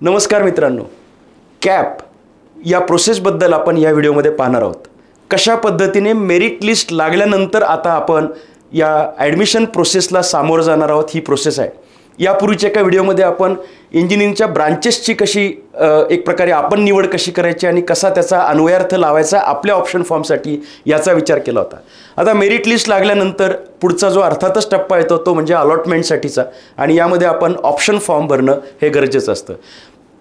नमस्कार मित्रांनो, कॅप या प्रोसेसबद्दल आपण या व्हिडिओमध्ये पाहणार आहोत। कशा पद्धतीने मेरिट लिस्ट लागल्यानंतर आता आपण या ॲडमिशन प्रोसेसला सामोरं जाणार आहोत ही प्रोसेस आहे। यापूर्वीच्या एका व्हिडिओमध्ये आपण इंजिनिअरिंगच्या ब्रांचेसची कशी एक प्रकारे आपण निवड कशी करायची आणि कसा त्याचा अन्वयार्थ लावायचा आपल्या ऑप्शन फॉर्मसाठी याचा विचार केला होता। आता मेरिट लिस्ट लागल्यानंतर पुढचा जो अर्थातच टप्पा येतो तो म्हणजे अलॉटमेंटसाठीचा, आणि यामध्ये आपण ऑप्शन फॉर्म भरणं हे गरजेचं असतं।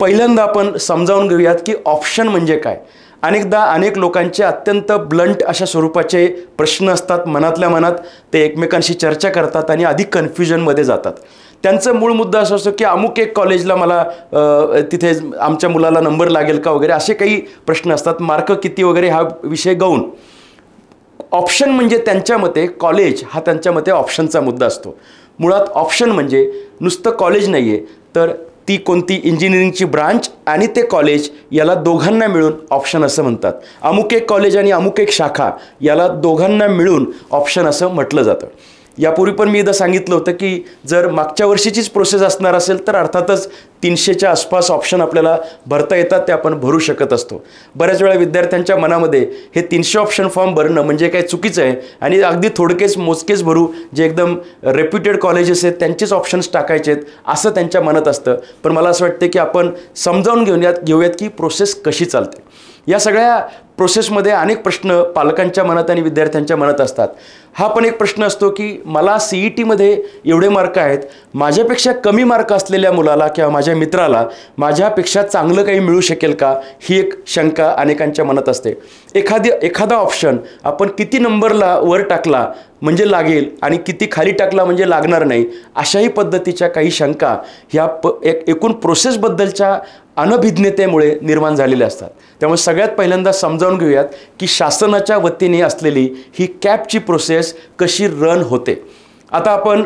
पहिल्यांदा आपण समजावून घेऊयात की ऑप्शन म्हणजे काय। अनेकदा अनेक लोकांचे अत्यंत ब्लंट अशा स्वरूपाचे प्रश्न असतात, मनातल्या मनात ते एकमेकांशी चर्चा करतात आणि अधिक कन्फ्युजनमध्ये जातात। त्यांचा मूळ मुद्दा असा असतो की अमुक एक कॉलेजला मला तिथे आमच्या मुलाला नंबर लागेल का वगैरे असे काही प्रश्न असतात, मार्क किती वगैरे हा विषय गौण। ऑप्शन म्हणजे त्यांच्या मते कॉलेज हा त्यांच्या मते ऑप्शनचा मुद्दा असतो। मुळात ऑप्शन म्हणजे नुसतं कॉलेज नाही आहे, तर ती कोणती इंजिनिअरिंगची ब्रांच आणि ते कॉलेज याला दोघांना मिळून ऑप्शन असं म्हणतात। अमुक एक कॉलेज आणि अमुक एक शाखा याला दोघांना मिळून ऑप्शन असं म्हटलं जातं। यापूर्वी पण मी एकदा सांगितलं होतं की जर मागच्या वर्षीचीच प्रोसेस असणार असेल तर अर्थातच 300च्या आसपास ऑप्शन आपल्याला भरता येतात, ते आपण भरू शकत असतो। बऱ्याच वेळा विद्यार्थ्यांच्या मनामध्ये हे 300 ऑप्शन फॉर्म भरणं म्हणजे काय चुकीचं आहे आणि अगदी थोडकेच मोजकेच भरू, जे एकदम रेप्युटेड कॉलेजेस आहेत त्यांचेच ऑप्शन्स टाकायचे आहेत असं त्यांच्या मनात असतं। पण मला असं वाटतं की आपण समजावून घेऊयात की प्रोसेस कशी चालते। या सगळ्या प्रोसेसमध्ये अनेक प्रश्न पालकांच्या मनात आणि विद्यार्थ्यांच्या मनात असतात। हा पण एक प्रश्न असतो की मला CETमध्ये एवढे मार्क आहेत, माझ्यापेक्षा कमी मार्क असलेल्या मुलाला किंवा माझ्या मित्राला माझ्यापेक्षा चांगलं काही मिळू शकेल का, ही एक शंका अनेकांच्या मनात असते। एखादा ऑप्शन आपण किती नंबरला वर टाकला म्हणजे लागेल आणि किती खाली टाकला म्हणजे लागणार नाही, अशाही पद्धतीच्या काही शंका ह्या एकूण प्रोसेसबद्दलच्या अनभिज्ञतेमुळे निर्माण झालेले असतात। त्यामुळे सगळ्यात पहिल्यांदा समजावून घेऊयात की शासनाच्या वतीने असलेली ही कॅपची प्रोसेस कशी रन होते। आता आपण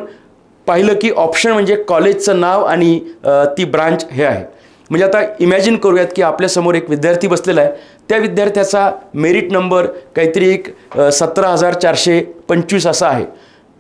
पाहिलं की ऑप्शन म्हणजे कॉलेजचं नाव आणि ती ब्रांच हे आहे। म्हणजे आता इमॅजिन करूयात की आपल्यासमोर एक विद्यार्थी बसलेला आहे, त्या विद्यार्थ्याचा मेरिट नंबर काहीतरी एक 17,425 असा आहे।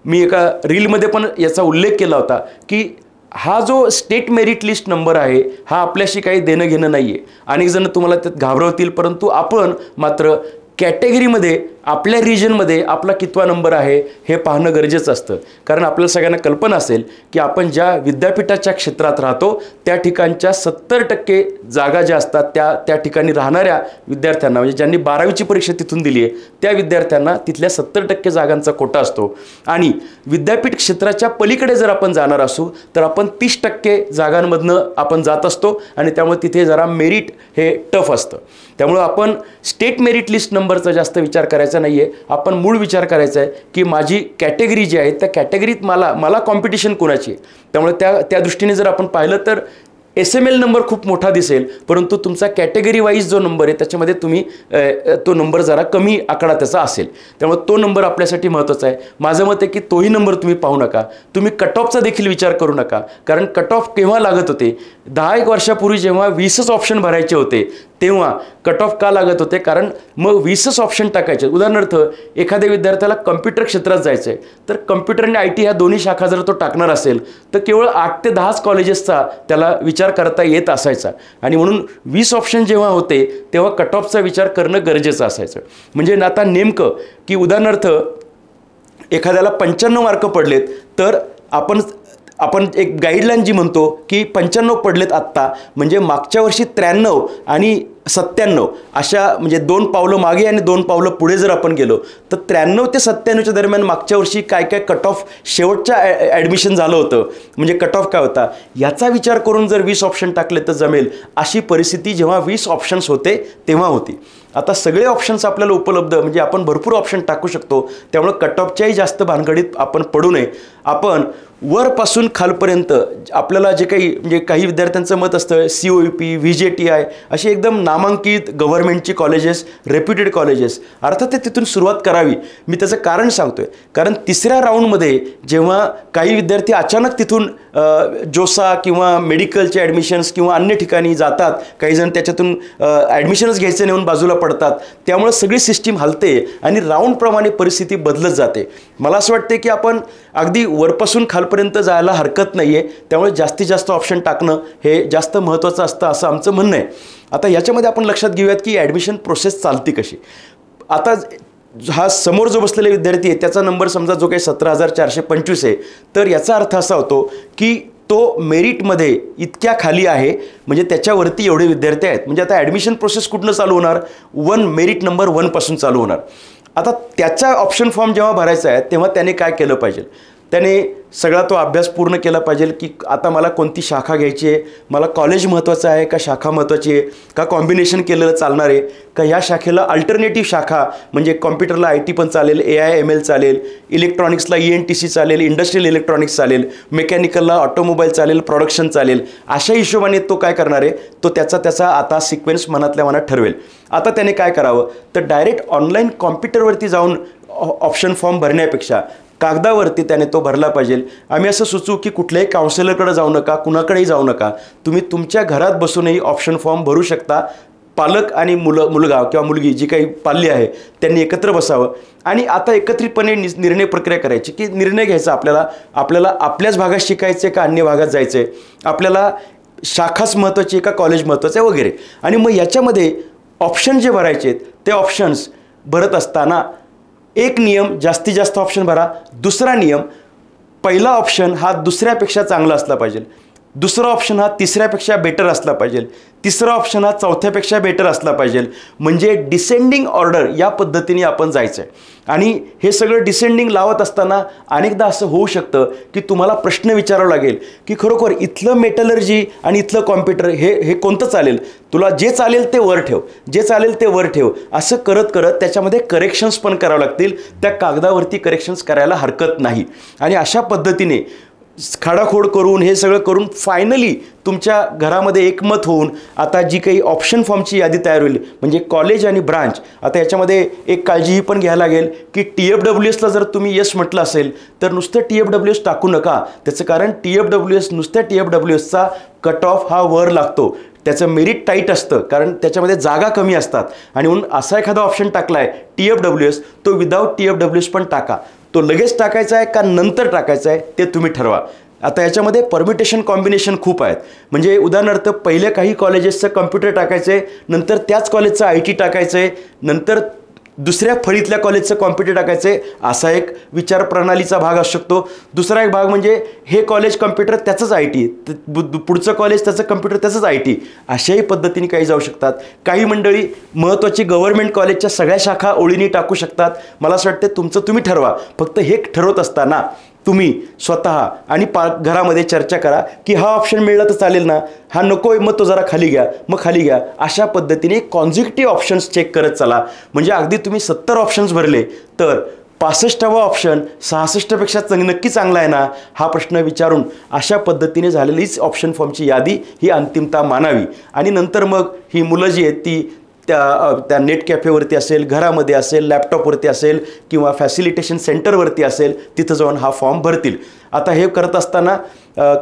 मी एका रीलमध्ये पण याचा उल्लेख केला होता की हा जो स्टेट मेरिट लिस्ट नंबर आहे हा आपल्याशी काही देणं घेणं नाही आहे। अनेक जण तुम्हाला त्यात घाबरवतील, परंतु आपण मात्र कॅटेगरीमध्ये आपल्या रिजनमध्ये आपला कितवा नंबर आहे हे पाहणं गरजेचं असतं। कारण आपल्याला सगळ्यांना कल्पना असेल की आपण ज्या विद्यापीठाच्या क्षेत्रात राहतो त्या ठिकाणच्या 70% जागा ज्या असतात त्या ठिकाणी राहणाऱ्या विद्यार्थ्यांना, म्हणजे ज्यांनी 12वीची परीक्षा तिथून दिली आहे त्या विद्यार्थ्यांना तिथल्या 70% जागांचा कोटा असतो। आणि विद्यापीठ क्षेत्राच्या पलीकडे जर आपण जाणार असू तर आपण 30% जागांमधनं आपण जात असतो आणि त्यामुळे तिथे जरा मेरिट हे टफ असतं। त्यामुळे आपण स्टेट मेरिट लिस्ट नंबरचा जास्त विचार करायचा नाही आहे, आपण मूळ विचार करायचा आहे की माझी कॅटेगरी जी आहे त्या कॅटेगरीत मला कॉम्पिटिशन कोणाची आहे। त्यामुळे त्या दृष्टीने जर आपण पाहिलं तर SML नंबर खूप मोठा दिसेल, परंतु तुमचा कॅटेगरी वाईज जो नंबर आहे त्याच्यामध्ये तुम्ही तो नंबर जरा कमी आकडा त्याचा असेल, त्यामुळे तो नंबर आपल्यासाठी महत्त्वाचा आहे। माझं मत आहे की तोही नंबर तुम्ही पाहू नका, तुम्ही कट ऑफचा देखील विचार करू नका। कारण कट ऑफ केव्हा लागत होते, 10-1 वर्षापूर्वी जेव्हा 20च ऑप्शन भरायचे होते तेव्हा कट ऑफ का लागत होते, कारण मग 20च ऑप्शन टाकायचे। उदाहरणार्थ एखाद्या विद्यार्थ्याला कम्प्युटर क्षेत्रात जायचं आहे तर कम्प्युटर आणि IT ह्या दोन्ही शाखा जर तो टाकणार असेल तर केवळ 8 ते 10च कॉलेजेसचा त्याला विचार करता येत असायचा, आणि म्हणून 20 ऑप्शन जेव्हा होते तेव्हा कट ऑफचा विचार करणं गरजेचं असायचं। म्हणजे आता नेमकं की उदाहरणार्थ एखाद्याला 95 मार्क पडलेत तर आपण एक गाईडलाईन जी म्हणतो की 95 पडलेत आत्ता, म्हणजे मागच्या वर्षी 93 आणि 97 अशा, म्हणजे 2 पावलं मागे आणि 2 पावलं पुढे जर आपण गेलो तर 93 ते 97च्या दरम्यान मागच्या वर्षी काय कट ऑफ शेवटच्या ॲडमिशन झालं होतं, म्हणजे कट ऑफ काय होता याचा विचार करून जर 20 ऑप्शन टाकले तर जमेल, अशी परिस्थिती जेव्हा 20 ऑप्शन्स होते तेव्हा होती। आता सगळे ऑप्शन्स आपल्याला उपलब्ध, म्हणजे आपण भरपूर ऑप्शन टाकू शकतो, त्यामुळे कट ऑफच्याही जास्त भानगडीत आपण पडू नये। आपण वरपासून खालपर्यंत आपल्याला जे काही, म्हणजे काही विद्यार्थ्यांचं मत असतं COEP VJTI अशी एकदम नामांकित गव्हर्नमेंटची कॉलेजेस, रेप्युटेड कॉलेजेस, अर्थात ते तिथून सुरुवात करावी। मी त्याचं कारण सांगतोय, कारण तिसऱ्या राऊंडमध्ये जेव्हा काही विद्यार्थी अचानक तिथून जोसा किंवा मेडिकलचे ॲडमिशन्स किंवा अन्य ठिकाणी जातात, काही जण त्याच्यातून ॲडमिशन्स घ्यायचे नेऊन बाजूला पडतात, त्यामुळे सगळी सिस्टीम हलते आणि राऊंडप्रमाणे परिस्थिती बदलत जाते। मला असं वाटते की आपण अगदी वरपासून खालपर्यंत जायला हरकत नाही आहे. त्यामुळे जास्तीत जास्त ऑप्शन टाकणं हे जास्त महत्त्वाचं असतं असं आमचं म्हणणं आहे. आता याच्यामध्ये आपण लक्षात घेऊयात की ॲडमिशन प्रोसेस चालते कशी. आता हा समोर जो बसलेला विद्यार्थी आहे त्याचा नंबर समजा जो काही 17,425 आहे, तर याचा अर्थ असा होतो की तो मेरिटमध्ये इतक्या खाली आहे, म्हणजे त्याच्यावरती एवढे विद्यार्थी आहेत. म्हणजे आता ॲडमिशन प्रोसेस कुठनं चालू होणार, मेरिट नंबर 1 पासून चालू होणार. आता त्याचा ऑप्शन फॉर्म जेव्हा भरायचा आहे तेव्हा त्याने काय केलं पाहिजे, त्याने सगळा तो अभ्यास पूर्ण केला पाहिजे की आता मला कोणती शाखा घ्यायची आहे, मला कॉलेज महत्त्वाचं आहे का शाखा महत्त्वाची आहे, का कॉम्बिनेशन केलेलं चालणार आहे, का ह्या शाखेला अल्टरनेटिव्ह शाखा म्हणजे कॉम्प्युटरला IT पण चालेल, AI/ML चालेल, इलेक्ट्रॉनिक्सला ENTC चालेल, इंडस्ट्रियल इलेक्ट्रॉनिक्स चालेल, मेकॅनिकलला ऑटोमोबाईल चालेल, प्रोडक्शन चालेल. अशा हिशोबाने तो काय करणार आहे, तो त्याचा आता सिक्वेन्स मनातल्या मनात ठरवेल. आता त्याने काय करावं तर डायरेक्ट ऑनलाईन कॉम्प्युटरवरती जाऊन ऑप्शन फॉर्म भरण्यापेक्षा कागदावरती त्याने तो भरला पाहिजे. आम्ही असं सुचवू की कुठल्याही काउन्सिलरकडे जाऊ नका, कुणाकडेही जाऊ नका, तुम्ही तुमच्या घरात बसूनही ऑप्शन फॉर्म भरू शकता. पालक आणि मुलगा किंवा मुलगी जी काही पाल्य आहे त्यांनी एकत्र बसावं आणि आता एकत्रितपणे निर्णय प्रक्रिया करायची की निर्णय घ्यायचा आपल्याला आपल्याच भागात शिकायचं आहे का अन्य भागात जायचं आहे, आपल्याला शाखाच महत्त्वाची आहे का कॉलेज महत्त्वाचं आहे वगैरे. आणि मग याच्यामध्ये ऑप्शन जे भरायचे आहेत ते ऑप्शन्स भरत असताना एक नियम, जास्तीत जास्त ऑप्शन भरा. दुसरा नियम, पहिला ऑप्शन हा दुसऱ्यापेक्षा चांगला असला पाहिजे, दुसरा ऑप्शन हा तिसऱ्यापेक्षा बेटर असला पाहिजे, तिसरा ऑप्शन हा चौथ्यापेक्षा बेटर असला पाहिजे. म्हणजे डिसेंडिंग ऑर्डर या पद्धतीने आपण जायचं आहे. आणि हे सगळं डिसेंडिंग लावत असताना अनेकदा असं होऊ शकतं की तुम्हाला प्रश्न विचारावा लागेल की खरोखर इथलं मेटलर्जी आणि इथलं कॉम्प्युटर हे कोणतं चालेल, तुला जे चालेल ते वर ठेव, जे चालेल ते वर ठेव. असं करत करत त्याच्यामध्ये करेक्शन्स पण करावं लागतील. त्या कागदावरती करेक्शन्स करायला हरकत नाही. आणि अशा पद्धतीने खाडाखोड करून हे सगळं करून फायनली तुमच्या घरामध्ये एकमत होऊन आता जी काही ऑप्शन फॉर्मची यादी तयार होईल म्हणजे कॉलेज आणि ब्रांच. आता याच्यामध्ये एक काळजी ही पण घ्यायला लागेल की TFWSला जर तुम्ही यस म्हटलं असेल तर नुसतं TFWS टाकू नका. त्याचं कारण TFWS नुसत्या TFWSचा कट ऑफ हा वर लागतो, त्याचं मेरिट टाईट असतं कारण त्याच्यामध्ये जागा कमी असतात. आणि म्हणून असा एखादा ऑप्शन टाकला आहे TFWS, तो विदाऊट TFWS पण टाका. तो लगेच टाकायचा आहे का नंतर टाकायचा आहे ते तुम्ही ठरवा. आता याच्यामध्ये परम्युटेशन कॉम्बिनेशन खूप आहेत. म्हणजे उदाहरणार्थ पहिले काही कॉलेजेसचं कम्प्युटर टाकायचं आहे, नंतर त्याच कॉलेजचं IT टाकायचं आहे, नंतर दुसऱ्या फळीतल्या कॉलेजचं कॉम्प्युटर टाकायचं आहे, असा एक विचार प्रणालीचा भाग असू शकतो. दुसरा एक भाग म्हणजे हे कॉलेज कम्प्युटर त्याचंच IT, पुढचं कॉलेज त्याचं कम्प्युटर त्याचंच IT, अशाही पद्धतीने काही जाऊ शकतात. काही मंडळी महत्त्वाची गव्हर्नमेंट कॉलेजच्या सगळ्या शाखा ओळीने टाकू शकतात. मला असं वाटतं तुमचं तुम्ही ठरवा. फक्त हे ठरवत असताना तुम्ही स्वतः आणि घरामध्ये चर्चा करा की हा ऑप्शन मिळला तर चालेल ना, हा नको आहे मग तो जरा खाली घ्या, मग खाली घ्या. अशा पद्धतीने कॉन्झिक्युटिव्ह ऑप्शन्स चेक करत चला. म्हणजे अगदी तुम्ही 70 ऑप्शन्स भरले तर 65वा ऑप्शन 66पेक्षा नक्की चांगला आहे ना, हा प्रश्न विचारून अशा पद्धतीने झालेलीच ऑप्शन फॉर्मची यादी ही अंतिमता मानावी. आणि नंतर मग ही मुलं जी आहेत ती त्या नेट कॅफेवरती असेल, घरामध्ये असेल, लॅपटॉपवरती असेल किंवा फॅसिलिटेशन सेंटरवरती असेल, तिथं जाऊन हा फॉर्म भरतील. आता हे करत असताना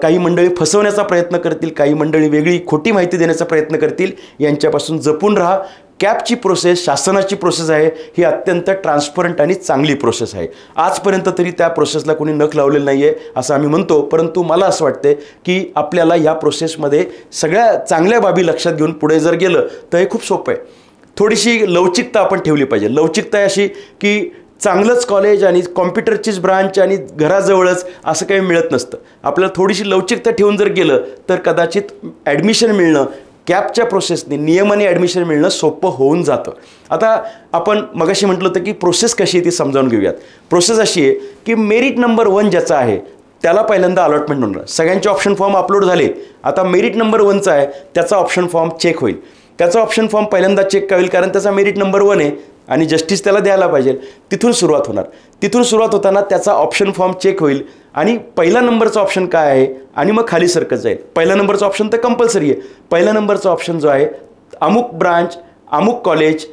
काही मंडळी फसवण्याचा प्रयत्न करतील, काही मंडळी वेगळी खोटी माहिती देण्याचा प्रयत्न करतील. यांच्यापासून जपून राहा. कॅपची प्रोसेस शासनाची प्रोसेस आहे, ही अत्यंत ट्रान्सपरंट आणि चांगली प्रोसेस आहे. आजपर्यंत तरी त्या प्रोसेसला कोणी नख लावलेलं नाही आहे असं आम्ही म्हणतो. परंतु मला असं वाटतं की आपल्याला या प्रोसेसमध्ये सगळ्या चांगल्या बाबी लक्षात घेऊन पुढे जर गेलं तर हे खूप सोपं आहे. थोडीशी लवचिकता आपण ठेवली पाहिजे. लवचिकता अशी की चांगलंच कॉलेज आणि कॉम्प्युटरचीच ब्रांच आणि घराजवळच असं काही मिळत नसतं. आपल्याला थोडीशी लवचिकता ठेवून जर गेलं तर कदाचित ॲडमिशन मिळणं कॅपच्या प्रोसेसने नियमाने ॲडमिशन मिळणं सोपं होऊन जातं. आता आपण मगाशी म्हटलं होतं की प्रोसेस कशी आहे ती समजावून घेऊयात. प्रोसेस अशी आहे की मेरिट नंबर 1 ज्याचा आहे त्याला पहिल्यांदा अलॉटमेंट होणार. सगळ्यांचे ऑप्शन फॉर्म अपलोड झाले. आता मेरिट नंबर 1चा आहे त्याचा ऑप्शन फॉर्म चेक होईल. त्याचा ऑप्शन फॉर्म पहिल्यांदा चेक होईल कारण त्याचा मेरिट नंबर 1 आहे आणि जस्टिस त्याला द्यायला पाहिजे. तिथून सुरुवात होणार. तिथून सुरुवात होताना त्याचा ऑप्शन फॉर्म चेक होईल आणि पहिला नंबरचा ऑप्शन काय आहे आणि मग खाली सरकत जाईल. पहिला नंबरचा ऑप्शन तर कंपल्सरी आहे. पहिला नंबरचा ऑप्शन जो आहे अमुक ब्रांच अमुक कॉलेज,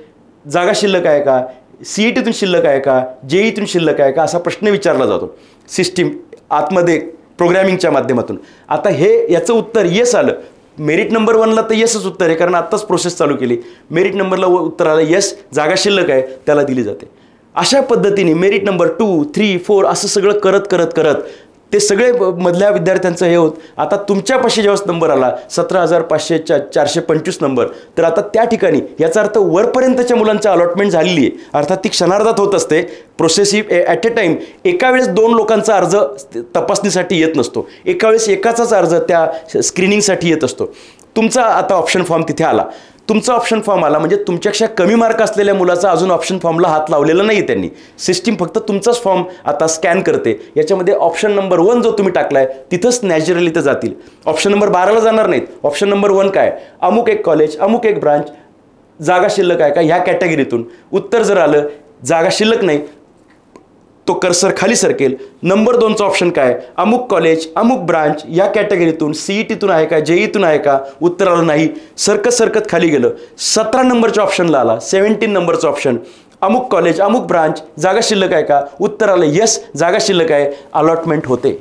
जागा शिल्लक आहे का, CETतून शिल्लक आहे का, JEEतून शिल्लक आहे का, असा प्रश्न विचारला जातो सिस्टीम आतमध्ये प्रोग्रॅमिंगच्या माध्यमातून. आता याचं उत्तर येस आलं. मेरिट नंबर 1ला तर येसच उत्तर आहे कारण आत्ताच प्रोसेस चालू केली. मेरिट नंबरला उत्तर आलं येस, जागा शिल्लक आहे, त्याला दिली जाते. अशा पद्धतीने मेरिट नंबर 2, 3, 4 असं सगळं करत ते सगळे मधल्या विद्यार्थ्यांचं हे होत. आता तुमच्यापाशी जेव्हा नंबर आला 17,425 नंबर, तर आता त्या ठिकाणी याचा अर्थ वरपर्यंतच्या मुलांची अलॉटमेंट झालेली आहे. अर्थात ती क्षणार्धात होत असते. Process he at a time एका वेळेस 2 लोकांचा अर्ज तपासणीसाठी येत नसतो. एका वेळेस एकाचाच अर्ज त्या स्क्रीनिंगसाठी येत असतो. तुमचा आता ऑप्शन फॉर्म तिथे आला. तुमचा ऑप्शन फॉर्म आला म्हणजे तुमच्यापेक्षा कमी मार्क असलेल्या मुलाचा अजून ऑप्शन फॉर्मला हात लावलेला नाही त्यांनी. सिस्टीम फक्त तुमचाच फॉर्म आता स्कॅन करते. याच्यामध्ये ऑप्शन नंबर 1 जो तुम्ही टाकलाय तिथंच नॅचरली ते जातील. ऑप्शन नंबर 12ला जाणार नाहीत. ऑप्शन नंबर 1 काय, अमुक एक कॉलेज, अमुक एक ब्रांच, जागा शिल्लक आहे का, ह्या कॅटेगरीतून उत्तर जर आलं जागा शिल्लक नाही, तो कर्सर खाली सरकेल. नंबर 2चा ऑप्शन काय, अमुक कॉलेज, अमुक ब्रांच या कॅटेगरीतून, सीईटीतून आहे का, जेईतून आहे का, उत्तर आलं नाही, सरकत खाली गेलं. 17 नंबरच्या ऑप्शनला आला, 17 नंबरचं ऑप्शन, अमुक कॉलेज, अमुक ब्रांच, जागा शिल्लक आहे का, उत्तर आलं येस जागा शिल्लक आहे, अलॉटमेंट होते.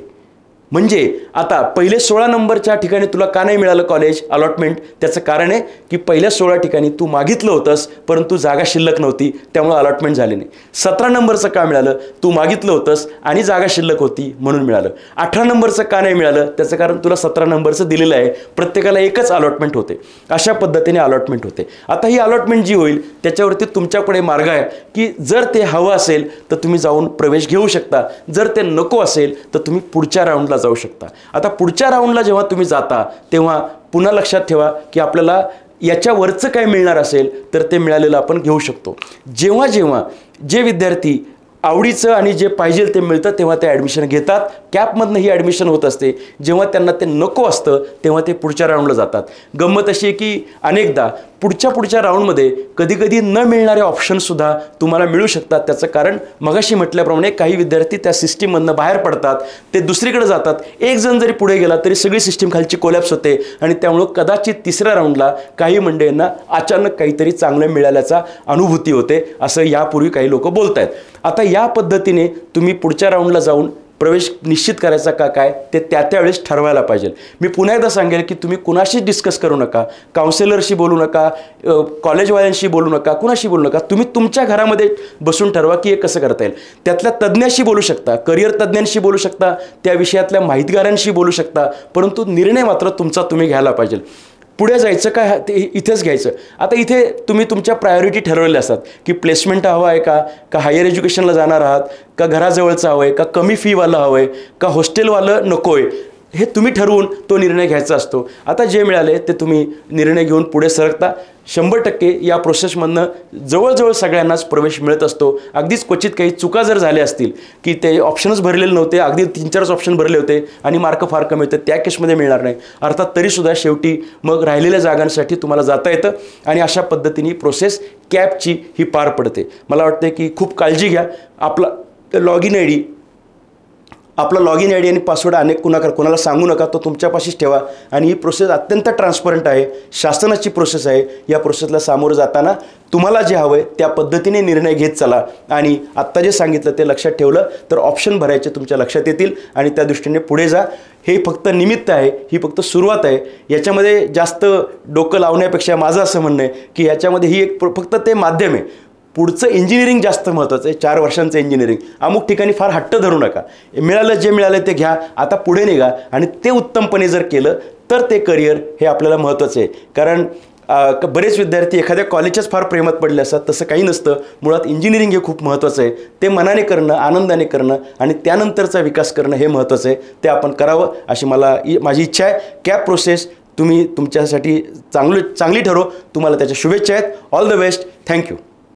म्हणजे आता पहिले 16 नंबरच्या ठिकाणी तुला का नाही मिळालं कॉलेज अलॉटमेंट, त्याचं कारण आहे की पहिल्या 16 ठिकाणी तू मागितलं होतंस परंतु जागा शिल्लक नव्हती, त्यामुळे अलॉटमेंट झाली नाही. 17 नंबरचं का मिळालं, तू मागितलं होतंस आणि जागा शिल्लक होती म्हणून मिळालं. 18 नंबरचं का नाही मिळालं, त्याचं कारण तुला 17 नंबरचं दिलेलं आहे, प्रत्येकाला एकच अलॉटमेंट होते. अशा पद्धतीने अलॉटमेंट होते. आता ही अलॉटमेंट जी होईल त्याच्यावरती तुमच्याकडे मार्ग आहे की जर ते हवं असेल तर तुम्ही जाऊन प्रवेश घेऊ शकता, जर ते नको असेल तर तुम्ही पुढच्या राऊंडला जाऊ शकता. आता पुढच्या राऊंडला जेव्हा तुम्ही जाता तेव्हा पुन्हा लक्षात ठेवा की आपल्याला याच्यावरचं काय मिळणार असेल तर ते मिळालेलं आपण घेऊ शकतो. जेव्हा जेव्हा जे विद्यार्थी आवडीचं आणि जे पाहिजे ते मिळतं तेव्हा ते ॲडमिशन घेतात. कॅपमधनं ही ॲडमिशन होत असते. जेव्हा त्यांना ते नको असतं तेव्हा ते पुढच्या राऊंडला जातात. गंमत अशी आहे की अनेकदा पुढच्या राऊंडमध्ये कधी न मिळणारे ऑप्शनसुद्धा तुम्हाला मिळू शकतात. त्याचं कारण मगाशी म्हटल्याप्रमाणे काही विद्यार्थी त्या सिस्टीममधनं बाहेर पडतात, ते दुसरीकडे जातात. एक जण जरी पुढे गेला तरी सगळी सिस्टीम खालची कोलॅप्स होते आणि त्यामुळं कदाचित तिसऱ्या राऊंडला काही मंडळींना अचानक काहीतरी चांगलं मिळाल्याचा अनुभूती होते, असं यापूर्वी काही लोक बोलत आहेत. आता या पद्धतीने तुम्ही पुढच्या राऊंडला जाऊन प्रवेश निश्चित करायचा का काय ते त्यावेळेस ठरवायला पाहिजे. मी पुन्हा एकदा सांगेल की तुम्ही कुणाशीच डिस्कस करू नका, काउन्सिलरशी बोलू नका, कॉलेजवाल्यांशी बोलू नका, कुणाशी बोलू नका. तुम्ही तुमच्या घरामध्ये बसून ठरवा की हे कसं करता येईल. त्यातल्या तज्ज्ञाशी बोलू शकता, करिअर तज्ज्ञांशी बोलू शकता, त्या विषयातल्या माहितगारांशी बोलू शकता, परंतु निर्णय मात्र तुमचा तुम्ही घ्यायला पाहिजे. पुढे जायचं का ते इथेच घ्यायचं. आता इथे तुम्ही तुमच्या प्रायोरिटी ठरवलेल्या असतात की प्लेसमेंट हवं आहे का हायर एज्युकेशनला जाणार आहात, का घराजवळचं हवं आहे, का कमी फीवालं हवं आहे, का हॉस्टेलवालं नको आहे, हे तुम्ही ठरवून तो निर्णय घ्यायचा असतो. आता जे मिळाले ते तुम्ही निर्णय घेऊन पुढे सरकता. 100% या प्रोसेसमधनं जवळजवळ सगळ्यांनाच प्रवेश मिळत असतो. अगदीच क्वचित काही चुका जर झाल्या असतील की ते ऑप्शनच भरलेले नव्हते, अगदी 3-4 ऑप्शन भरले होते आणि मार्क फार कमी होते, त्या केसमध्ये मिळणार नाही. अर्थात तरीसुद्धा शेवटी मग राहिलेल्या जागांसाठी तुम्हाला जाता येतं आणि अशा पद्धतीने प्रोसेस कॅपची ही पार पडते. मला वाटते की खूप काळजी घ्या. आपला लॉगिन आय डी आणि पासवर्ड कोणाला सांगू नका, तो तुमच्यापाशीच ठेवा. आणि ही प्रोसेस अत्यंत ट्रान्सपरंट आहे, शासनाची प्रोसेस आहे. या प्रोसेसला सामोरं जाताना तुम्हाला जे हवं आहे त्या पद्धतीने निर्णय घेत चला. आणि आत्ता जे सांगितलं ते लक्षात ठेवलं तर ऑप्शन भरायचे तुमच्या लक्षात येतील आणि त्या दृष्टीने पुढे जा. हे फक्त निमित्त आहे, ही फक्त सुरुवात आहे. याच्यामध्ये जास्त डोकं लावण्यापेक्षा माझं असं म्हणणं आहे की याच्यामध्ये ही एक फक्त ते माध्यम आहे. पुढचं इंजिनिअरिंग जास्त महत्त्वाचं आहे. 4 वर्षांचं इंजिनिअरिंग. अमुक ठिकाणी फार हट्ट धरू नका. मिळालं जे मिळालं ते घ्या, आता पुढे निघा आणि ते उत्तमपणे जर केलं तर ते करिअर हे आपल्याला महत्त्वाचं आहे. कारण बरेच विद्यार्थी एखाद्या कॉलेजच्याच फार प्रेमात पडले असतात, तसं काही नसतं. मुळात इंजिनिअरिंग हे खूप महत्त्वाचं आहे. ते मनाने करणं, आनंदाने करणं आणि त्यानंतरचा विकास करणं हे महत्त्वाचं आहे. ते आपण करावं अशी माझी इच्छा आहे. कॅप प्रोसेस तुम्ही तुमच्यासाठी चांगली ठरो. तुम्हाला त्याच्या शुभेच्छा आहेत. All the best. थँक्यू.